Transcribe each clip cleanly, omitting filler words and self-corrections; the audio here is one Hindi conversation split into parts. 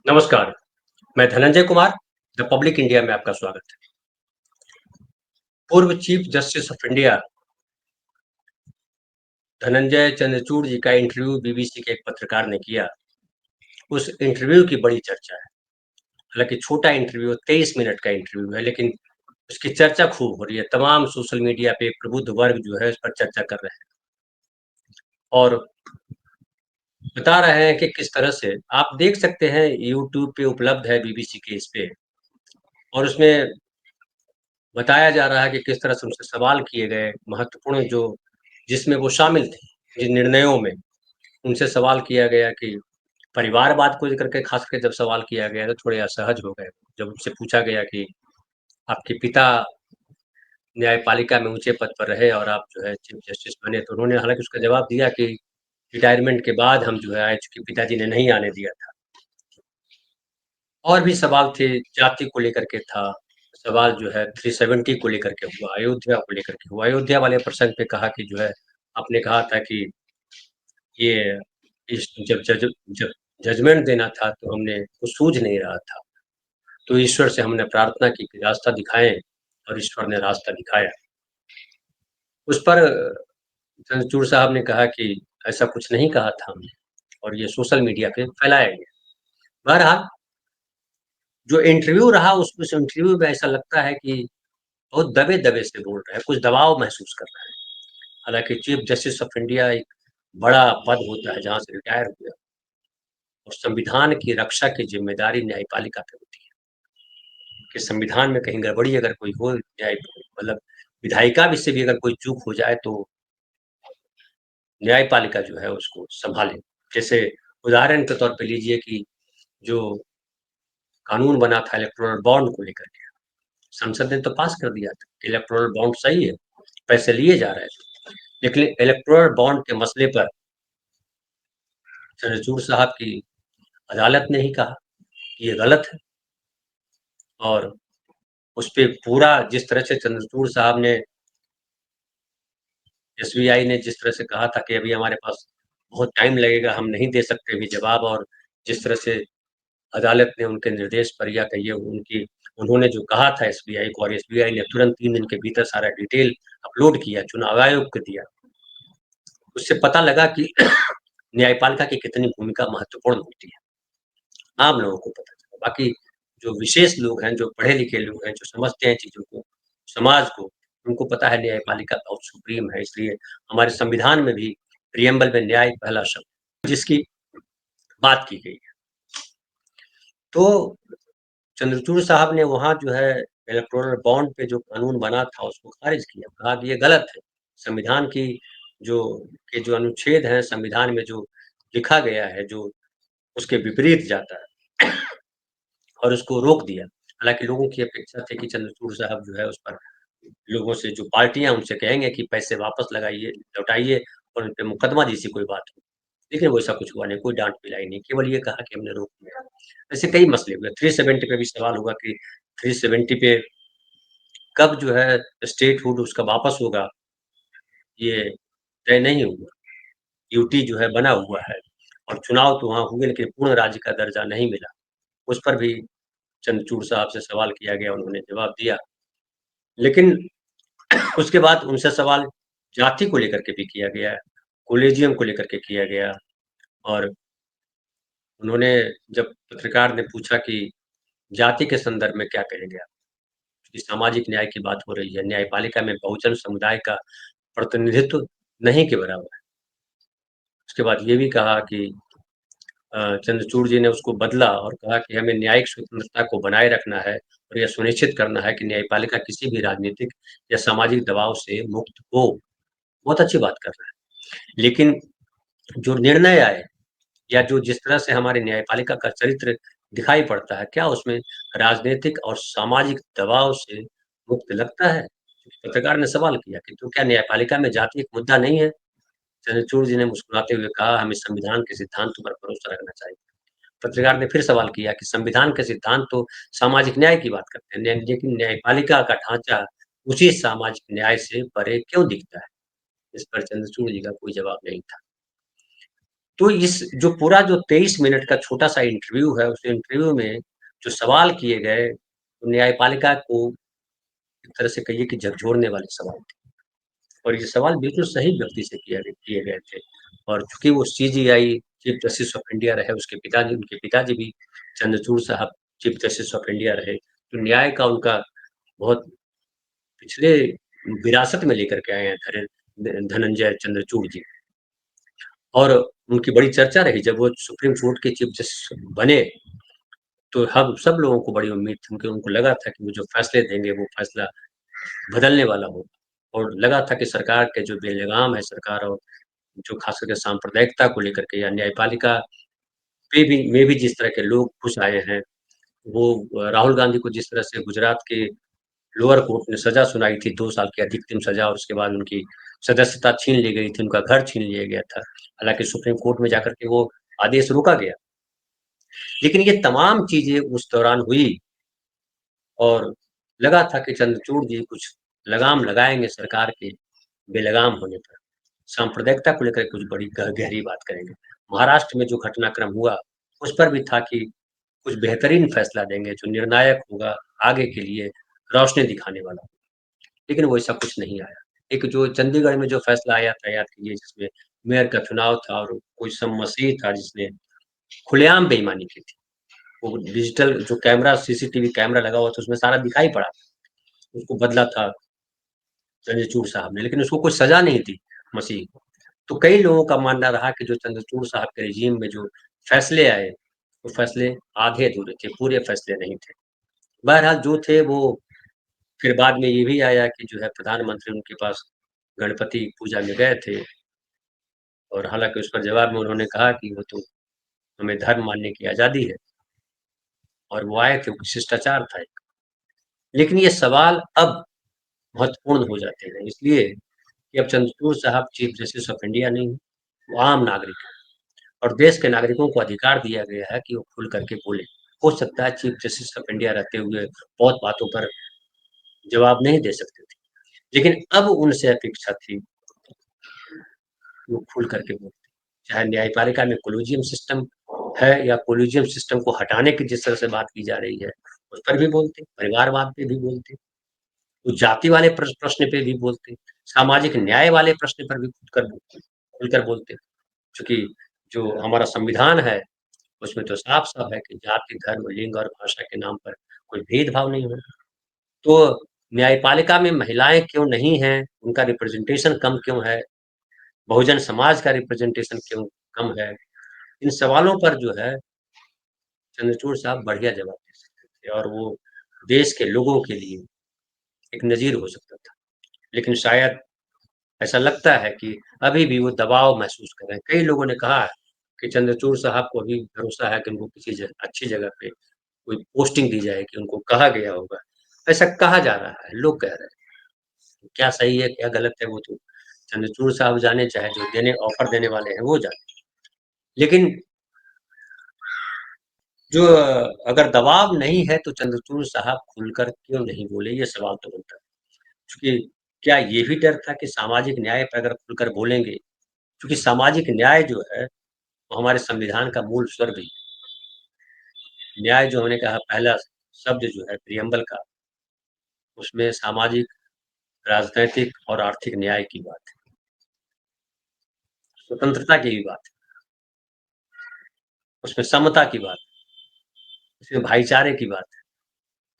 नमस्कार, मैं Dhananjay Kumar, the public India में आपका स्वागत है। पूर्व chief justice of India Dhananjay Chandrachud ji का इंटरव्यू बीबीसी के एक पत्रकार ने किया। उस इंटरव्यू की बड़ी चर्चा है। हालाँकि छोटा इंटरव्यू 23 मिनट का इंटरव्यू है, लेकिन उसकी चर्चा खूब हो रही है। तमाम सोशल मीडिया पे प्रबुद्ध वर्ग जो है, इस पर चर्चा कर रहे हैं और बता रहे हैं कि किस तरह से आप देख सकते हैं यूट्यूब पे उपलब्ध है बीबीसी के इस पे और उसमें बताया जा रहा है कि किस तरह से उनसे सवाल किए गए महत्वपूर्ण जो जिसमें वो शामिल थे, जिन निर्णयों में उनसे सवाल किया गया कि परिवारवाद को लेकर के ख़ास करके जब सवाल किया गया तो थोड़े असहज हो गए। जब उनसे पूछा गया कि आपके पिता न्यायपालिका में ऊँचे पद पर रहे और आप जो है चीफ जस्टिस बने, तो उन्होंने हालाँकि उसका जवाब दिया कि रिटायरमेंट के बाद हम जो है आए, चूँकि पिताजी ने नहीं आने दिया था। और भी सवाल थे, जाति को लेकर के था, सवाल जो है 370 को लेकर के हुआ, अयोध्या को लेकर के हुआ। अयोध्या वाले प्रसंग पे कहा कि जो है आपने कहा था कि ये इस जब जजमेंट देना था तो हमने कुछ सूझ नहीं रहा था। तो ईश्वर से हमने प्रार्थना की कि रास्ता दिखाएँ और ईश्वर ने रास्ता दिखाया। उस पर चंद्रचूड़ साहब ने कहा कि ऐसा कुछ नहीं कहा था हमने और ये सोशल मीडिया पे फैलाया गया। बहरहाल जो इंटरव्यू रहा उस इंटरव्यू में ऐसा लगता है कि बहुत दबे-दबे से बोल रहे हैं, कुछ दबाव महसूस कर रहे हैं। हालाँकि चीफ जस्टिस ऑफ इंडिया एक बड़ा पद होता है जहाँ से रिटायर हुए और संविधान की रक्षा की ज़िम्मेदारी न्यायपालिका पे होती है, कि संविधान में कहीं गड़बड़ी अगर कोई हो मतलब विधायिका भी से भी अगर कोई चूक हो जाए तो न्यायपालिका जो है उसको सँभाले। जैसे उदाहरण के तौर पे लीजिए कि जो कानून बना था इलेक्टोरल बॉन्ड को लेकर के, संसद ने तो पास कर दिया था कि इलेक्टोरल बॉन्ड सही है, पैसे लिए जा रहे थे। लेकिन इलेक्टोरल बॉन्ड के मसले पर चंद्रचूड़ साहब की अदालत ने ही कहा कि ये गलत है और उसपे पूरा जिस तरह से चंद्रचूड़ साहब ने एसबीआई ने जिस तरह से कहा था कि अभी हमारे पास बहुत टाइम लगेगा, हम नहीं दे सकते अभी जवाब और जिस तरह से अदालत ने उनके निर्देश पर या कहिए उनकी उन्होंने जो कहा था एसबीआई को और एसबीआई ने तुरंत 3 दिन के भीतर सारा डिटेल अपलोड किया, चुनाव आयोग को दिया। उससे पता लगा कि न्यायपालिका की कितनी भूमिका महत्वपूर्ण होती है। आम लोगों को पता चला। बाकी जो विशेष लोग हैं, जो पढ़े-लिखे लोग हैं, जो समझते हैं चीज़ों को, समाज को, उनको पता है न्यायपालिका बहुत सुप्रीम है, इसलिए हमारे संविधान में भी प्रिएम्बल में न्याय पहला शब्द जिसकी बात की गई है। तो चंद्रचूड़ साहब ने वहाँ जो है इलेक्टोरल बॉन्ड पे जो कानून बना था उसको खारिज किया, कहा कि ये गलत है। संविधान की जो जो अनुच्छेद हैं संविधान में जो लिखा गया है, जो उसके विपरीत जाता है और उसको रोक दिया। हालाँकि लोगों की अपेक्षा थी कि चंद्रचूड़ साहब जो है उस पर लोगों से जो पार्टियाँ उनसे कहेंगे कि पैसे वापस लगाइए, लौटाइए और उन पे मुकदमा जैसी कोई बात हो। लेकिन वैसा कुछ हुआ नहीं, कोई डाँट-पिटाई नहीं, केवल ये कहा कि हमने रोक दिया। ऐसे कई मसले हुए, 370 पे भी सवाल हुआ कि 370 पे कब जो है स्टेटहुड उसका वापस होगा, ये तय नहीं हुआ। यूटी जो है बना हुआ है और चुनाव तो वहाँ हुए लेकिन पूर्ण राज्य का दर्जा नहीं मिला। उस पर भी चंद्रचूड़ साहब से सवाल किया गया, उन्होंने जवाब दिया। लेकिन उसके बाद उनसे सवाल जाति को लेकर के भी किया गया, कोलेजियम को लेकर के किया गया और उन्होंने जब पत्रकार ने पूछा कि जाति के संदर्भ में क्या कहेंगे आप? कि सामाजिक न्याय की बात हो रही है, न्यायपालिका में बहुजन समुदाय का प्रतिनिधित्व नहीं के बराबर है। उसके बाद ये भी कहा कि चंद्रचूड़ जी ने उसको बदला और कहा कि हमें न्यायिक स्वतंत्रता को बनाए रखना है और यह सुनिश्चित करना है कि न्यायपालिका किसी भी राजनीतिक या सामाजिक दबाव से मुक्त हो। बहुत अच्छी बात कर रहा है। लेकिन जो निर्णय आए या जो जिस तरह से हमारी न्यायपालिका का चरित्र दिखाई पड़ता है, क्या उसमें राजनीतिक और सामाजिक दबाव से मुक्त लगता है? पत्रकार ने सवाल किया कि तो क्या न्यायपालिका में जाति एक मुद्दा नहीं है? चंद्रचूड़ जी ने मुस्कुराते हुए कहा, हमें संविधान के सिद्धांतों पर भरोसा रखना चाहिए। पत्रकार ने फिर सवाल किया कि संविधान के सिद्धांत तो सामाजिक न्याय की बात करते हैं, लेकिन न्यायपालिका का ढाँचा उसी सामाजिक न्याय से परे क्यों दिखता है? इस पर चंद्रचूड़ जी का कोई जवाब नहीं था। तो इस जो पूरा जो 23 मिनट का छोटा-सा इंटरव्यू है, उस इंटरव्यू में जो सवाल किए गए, तो न्यायपालिका को एक तरह से कहिए कि झकझोरने वाले सवाल थे। और ये सवाल बिल्कुल सही व्यक्ति से किए गए थे। और चूँकि वो CGI chief justice of India रहे, उसके पिताजी उनके पिताजी भी चंद्रचूड़ साहब चीफ जस्टिस ऑफ इंडिया रहे, तो न्याय का उनका बहुत पिछले विरासत में लेकर के आए हैं धनंजय चंद्रचूड़ जी। और उनकी बड़ी चर्चा रही जब वो सुप्रीम कोर्ट के चीफ जस्टिस बने, तो हम सब लोगों को बड़ी उम्मीद थी क्योंकि उनको लगा था कि वो जो फैसले देंगे वो फैसला बदलने वाला हो। और लगा था कि सरकार के जो बेलगाम है सरकार और जो खास करके सांप्रदायिकता को लेकर के या न्यायपालिका पे भी में भी जिस तरह के लोग घुस आए हैं, वो राहुल गांधी को जिस तरह से गुजरात के लोअर कोर्ट ने सज़ा सुनाई थी 2 साल की अधिकतम सज़ा और उसके बाद उनकी सदस्यता छीन ली गई थी, उनका घर छीन लिया गया था। हालाँकि सुप्रीम कोर्ट में जाकर के वो आदेश रोका गया। लेकिन ये तमाम चीज़ें उस दौरान हुई और लगा था कि चंद्रचूड़ जी कुछ लगाम लगाएँगे सरकार के बेलगाम होने पर। सांप्रदायिकता को लेकर कुछ बड़ी गहरी बात करेंगे। महाराष्ट्र में जो घटनाक्रम हुआ, उस पर भी था कि कुछ बेहतरीन फैसला देंगे, जो निर्णायक होगा, आगे के लिए रोशनी दिखाने वाला। लेकिन वैसा कुछ नहीं आया। एक जो चंडीगढ़ में जो फैसला आया था याद कीजिए जिसमें मेयर का चुनाव था और कोई सब मसीह था जिसने खुलेआम बेईमानी की थी। वो डिजिटल जो कैमरा सीसीटीवी कैमरा लगा हुआ था उसमें सारा दिखाई पड़ा। उसको बदला था चंद्रचूड़ साहब ने, लेकिन उसको कोई सज़ा नहीं दी मसीह को। तो कई लोगों का मानना रहा कि जो चंद्रचूड़ साहब के रेज़ीम में जो फैसले आए, वो फैसले आधे-अधूरे थे, पूरे फैसले नहीं थे। बहरहाल जो थे वो फिर बाद में ये भी आया कि जो है प्रधानमंत्री उनके पास गणपति पूजा में गए थे और हालाँकि उस पर जवाब में उन्होंने कहा कि वो तो हमें धर्म मानने की आज़ादी है और वो आए थे, वो शिष्टाचार था एक। लेकिन ये सवाल अब महत्वपूर्ण हो जाते हैं इसलिए कि अब चंद्रचूड़ साहब चीफ जस्टिस ऑफ इंडिया नहीं, वो आम नागरिक हैं और देश के नागरिकों को अधिकार दिया गया है कि वो खुल करके बोलें। हो सकता है चीफ जस्टिस ऑफ इंडिया रहते हुए बहुत बातों पर जवाब नहीं दे सकते थे, लेकिन अब उनसे अपेक्षा थी वो खुल करके बोलें। चाहे न्यायपालिका में कोलिजियम सिस्टम है या कोलिजियम सिस्टम को हटाने की जिस तरह से बात की जा रही है, उस पर भी बोलते, परिवारवाद पे भी बोलते, तो जाति वाले प्रश्न पे भी बोलते, सामाजिक न्याय वाले प्रश्न पर भी खुलकर बोलते। चूँकि जो हमारा संविधान है, उसमें तो साफ-साफ है कि जाति, धर्म, लिंग और भाषा के नाम पर कोई भेदभाव नहीं होना। तो न्यायपालिका में महिलाएँ क्यों नहीं हैं? उनका रिप्रेज़ेंटेशन कम क्यों है? बहुजन समाज का रिप्रेज़ेंटेशन क्यों कम है? इन सवालों पर जो है चंद्रचूड़ साहब बढ़िया जवाब दे सकते थे और वो देश के लोगों के लिए एक नज़ीर हो सकता था। लेकिन शायद ऐसा लगता है कि अभी भी वो दबाव महसूस कर रहे हैं। कई लोगों ने कहा है कि चंद्रचूड़ साहब को अभी भरोसा है कि उनको किसी अच्छी जगह पे कोई पोस्टिंग दी जाएगी, उनको कहा गया होगा। ऐसा कहा जा रहा है, लोग कह रहे हैं। क्या सही है, क्या गलत है वो तो चंद्रचूड़ साहब जाने, चाहे जो देने ऑफ़र देने वाले हैं वो जाने। लेकिन जो अगर दबाव नहीं है तो चंद्रचूड़ साहब खुलकर क्यों नहीं बोले, ये सवाल तो बनता है। क्योंकि क्या ये भी डर था कि सामाजिक न्याय पे अगर खुलकर बोलेंगे क्योंकि सामाजिक न्याय जो है, वो हमारे संविधान का मूल स्वर भी है। न्याय जो हमने कहा पहला शब्द जो है प्रियम्बल का, उसमें सामाजिक, राजनैतिक और आर्थिक न्याय की बात है। स्वतंत्रता की भी बात है, उसमें समता की बात है, उसमें भाईचारे की बात है,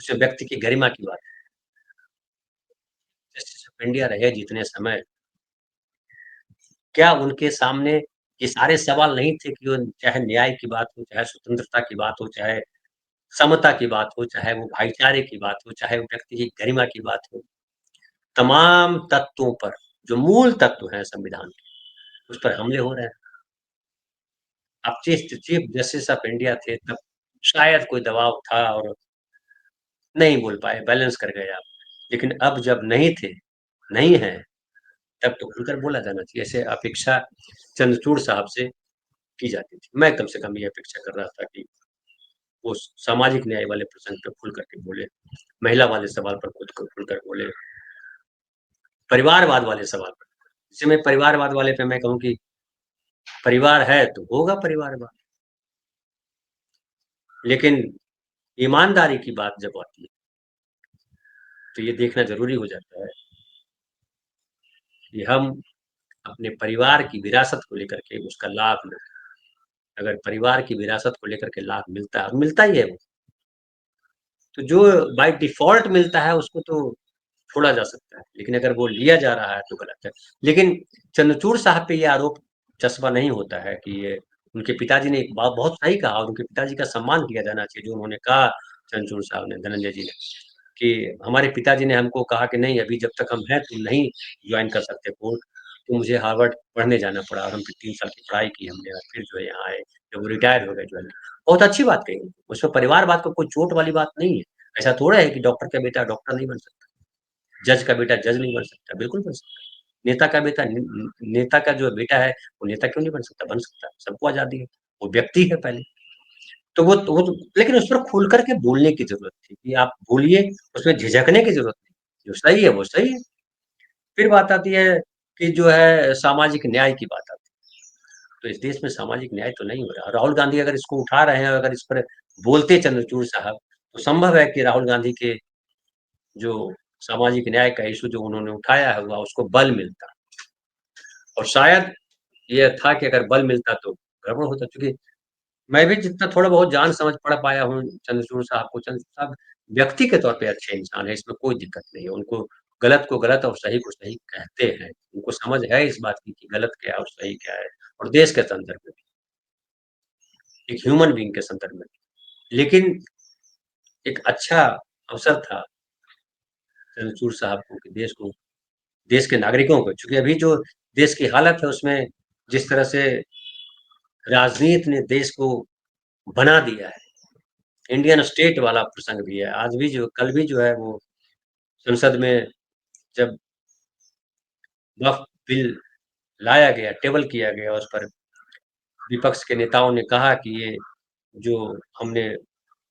उसमें व्यक्ति की गरिमा की बात है। जस्टिस ऑफ इंडिया रहे जितने समय, क्या उनके सामने ये सारे सवाल नहीं थे कि वो चाहे न्याय की बात हो, चाहे स्वतंत्रता की बात हो, चाहे समता की बात हो, चाहे वो भाईचारे की बात हो, चाहे वो व्यक्ति की गरिमा की बात हो, तमाम तत्वों पर जो मूल तत्व हैं संविधान के, उस पर हमले हो रहे हैं। आप chief chief justice of India थे तब शायद कोई दबाव था और नहीं बोल पाए, बैलेंस कर गए आप। लेकिन अब जब नहीं थे, नहीं हैं, तब तो खुलकर बोला जाना चाहिए। ऐसे अपेक्षा चंद्रचूड़ साहब से की जाती थी। मैं कम से कम ये अपेक्षा कर रहा था कि वो सामाजिक न्याय वाले प्रसंग पे खुल करके बोले, महिला वाले सवाल पर खुलकर बोले, परिवारवाद वाले सवाल पर। जैसे मैं परिवारवाद वाले पे मैं कहूँ कि परिवार है तो होगा परिवारवाद। लेकिन ईमानदारी की बात जब आती है, तो ये देखना ज़रूरी हो जाता है कि हम अपने परिवार की विरासत को लेकर के उसका लाभ लें। अगर परिवार की विरासत को लेकर के लाभ मिलता है और मिलता ही है वो, तो जो बाय डिफ़ॉल्ट मिलता है उसको तो छोड़ा जा सकता है, लेकिन अगर वो लिया जा रहा है तो गलत है। लेकिन चंद्रचूड़ साहब पे ये आरोप चस्पा नहीं होता है कि ये उनके पिताजी ने एक बात बहुत सही कहा और उनके पिताजी का सम्मान किया जाना चाहिए, जो उन्होंने कहा चंद्रचूड़ साहब ने, धनंजय जी ने, कि हमारे पिताजी ने हमको कहा कि नहीं अभी जब तक हम हैं तुम नहीं जॉइन कर सकते कोर्स, तो मुझे हार्वर्ड पढ़ने जाना पड़ा और हम फिर 3 साल की पढ़ाई की हमने और फिर जो है यहाँ आए, जब वो रिटायर हो गए जो है। बहुत अच्छी बात कही, उसमें परिवारवाद को कोई चोट वाली बात नहीं है। ऐसा थोड़ा है कि डॉक्टर का बेटा डॉक्टर नहीं बन सकता, जज का बेटा जज नहीं बन सकता, बिल्कुल बन सकता है। नेता का बेटा नेता का जो बेटा है, वो नेता क्यों नहीं बन सकता? बन सकता है, सबको आज़ादी है। वो व्यक्ति है पहले। तो लेकिन उस पर खुल कर के बोलने की ज़रूरत थी कि आप बोलिए, उसमें झिझकने की ज़रूरत नहीं। जो सही है, वो सही है। फिर बात आती है कि जो है सामाजिक न्याय की बात आती है। तो इस देश में सामाजिक न्याय तो नहीं हो रहा। राहुल गांधी अगर इसको उठा रहे हैं, अगर इस पर बोलते चंद्रचूड़ साहब, तो संभव है कि राहुल गांधी के जो सामाजिक न्याय का इश्यू जो उन्होंने उठाया हुआ, उसको बल मिलता। और शायद ये था कि अगर बल मिलता तो गड़बड़ होता, क्योंकि मैं भी जितना थोड़ा बहुत जान समझ पढ़ पाया हूँ चंद्रचूड़ साहब को, चंद्रचूड़ साहब व्यक्ति के तौर पे अच्छे इंसान हैं, इसमें कोई दिक्कत नहीं है। उनको गलत को गलत और सही को सही कहते हैं। उनको समझ है इस बात की कि गलत क्या है और सही क्या है, और देश के संदर्भ में भी, एक ह्यूमन बीइंग के संदर्भ में भी। लेकिन एक अच्छा अवसर था चंद्रचूड़ साहब को देश के नागरिकों को, चूँकि अभी जो देश की हालत है उसमें जिस तरह से राजनीति ने देश को बना दिया है, इंडियन स्टेट वाला प्रसंग भी है। आज भी जो कल भी जो है वो संसद में जब वक़्फ़ बिल लाया गया, टेबल किया गया, उस पर विपक्ष के नेताओं ने कहा कि ये जो हमने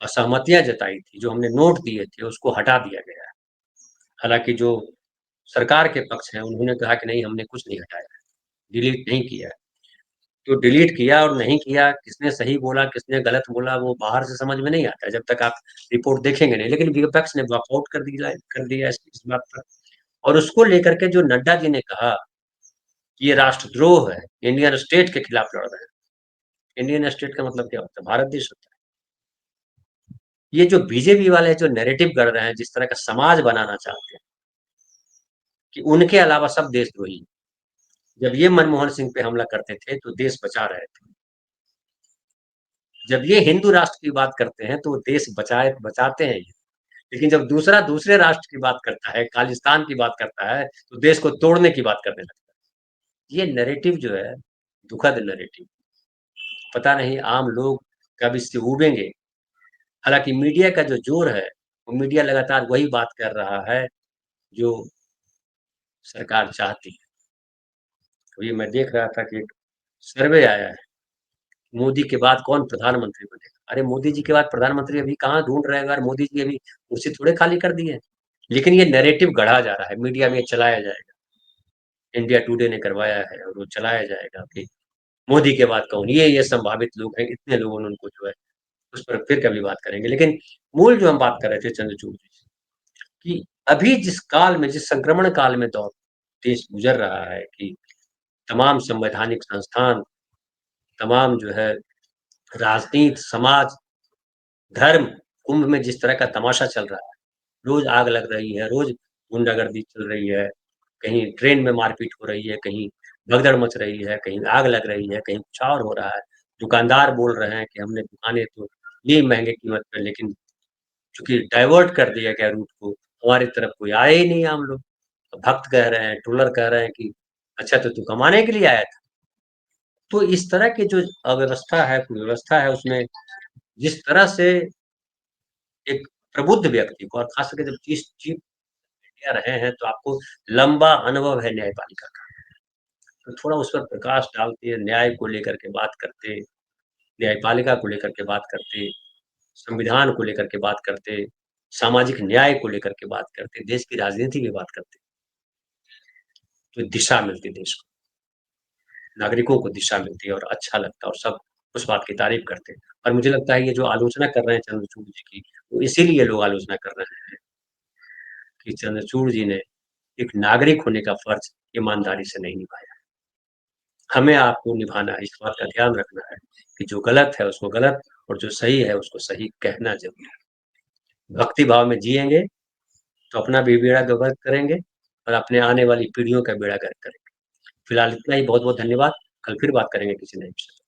असहमतियाँ जताई थी, जो हमने नोट दिए थे, उसको हटा दिया गया है। हालाँकि जो सरकार के पक्ष हैं, उन्होंने कहा कि नहीं हमने कुछ नहीं हटाया है, डिलीट नहीं किया है। तो डिलीट किया और नहीं किया, किसने सही बोला, किसने गलत बोला, वो बाहर से समझ में नहीं आता है, जब तक आप रिपोर्ट देखेंगे नहीं। लेकिन विपक्ष ने वॉकआउट कर दिया इस बात पर। और उसको लेकर के जो नड्डा जी ने कहा कि ये राष्ट्रद्रोह है, इंडियन स्टेट के खिलाफ लड़ रहे हैं। इंडियन स्टेट का मतलब क्या होता है? भारत देश होता है। ये जो बीजेपी वाले जो नैरेटिव गढ़ रहे हैं, जिस तरह का समाज बनाना चाहते हैं कि उनके अलावा सब देशद्रोही हैं। जब ये मनमोहन सिंह पे हमला करते थे, तो देश बचा रहे थे। जब ये हिंदू राष्ट्र की बात करते हैं, तो वो देश बचाते हैं ये। लेकिन जब दूसरा दूसरे राष्ट्र की बात करता है, खालिस्तान की बात करता है, तो देश को तोड़ने की बात करने लगता है। ये नैरेटिव जो है, दुखद नैरेटिव। पता नहीं आम लोग कब इससे उबेंगे। हालाँकि मीडिया का जो ज़ोर है, वो मीडिया लगातार वही बात कर रहा है, जो सरकार चाहती है। अभी मैं देख रहा था कि एक सर्वे आया है, मोदी के बाद कौन प्रधानमंत्री बनेगा? अरे मोदी जी के बाद प्रधानमंत्री अभी कहाँ ढूँढ रहे हैं यार, मोदी जी अभी कुर्सी थोड़े खाली कर दी है। लेकिन ये नैरेटिव गढ़ा जा रहा है, मीडिया में चलाया जाएगा। इंडिया टुडे ने करवाया है और वो चलाया जाएगा कि मोदी के बाद कौन? ये संभावित लोग हैं, इतने लोगों ने उनको जो है उस पर फिर कभी बात करेंगे। लेकिन मूल जो हम बात कर रहे थे चंद्रचूड़ जी, कि अभी जिस काल में, जिस संक्रमण काल में देश गुज़र रहा है कि तमाम संवैधानिक संस्थान, तमाम जो है राजनीति, समाज, धर्म, कुंभ में जिस तरह का तमाशा चल रहा है, रोज़ आग लग रही है, रोज़ गुंडागर्दी चल रही है, कहीं ट्रेन में मारपीट हो रही है, कहीं भगदड़ मच रही है, कहीं आग लग रही है, कहीं कुछ और हो रहा है। दुकानदार बोल रहे हैं कि हमने दुकानें तो ली महँगे कीमत पे, लेकिन चूँकि डाइवर्ट कर दिया गया रूट को, हमारी तरफ कोई आए ही नहीं आम लोग। भक्त कह रहे हैं, ट्रोलर कह रहे हैं कि अच्छा तो तू कमाने के लिए आया था। तो इस तरह की जो अव्यवस्था है, कुव्यवस्था है, उसमें जिस तरह से एक प्रबुद्ध व्यक्ति को, और खास करके जब चीफ मीडिया रहे हैं, तो आपको लंबा अनुभव है न्यायपालिका का। तो थोड़ा उस पर प्रकाश डालते, न्याय को लेकर के बात करते, न्यायपालिका को लेकर के बात करते, संविधान को लेकर के बात करते, सामाजिक न्याय को लेकर के बात करते, देश की राजनीति की बात करते, तो दिशा मिलती देश को। नागरिकों को दिशा मिलती है और अच्छा लगता है और सब उस बात की तारीफ़ करते हैं। और मुझे लगता है ये जो आलोचना कर रहे हैं चंद्रचूड़ जी की, वो इसीलिए लोग आलोचना कर रहे हैं कि चंद्रचूड़ जी ने एक नागरिक होने का फ़र्ज़ ईमानदारी से नहीं निभाया। हमें आपको निभाना है, इस बात का ध्यान रखना है कि जो गलत है उसको गलत और जो सही है उसको सही कहना ज़रूरी है। भक्ति भाव में जिएँगे तो अपना भी बेड़ा गर्क करेंगे और अपने आने वाली पीढ़ियों का बेड़ा गर्क करेंगे। फिलहाल इतना ही बहुत-बहुत धन्यवाद। कल फिर बात करेंगे किसी नए विषय पे।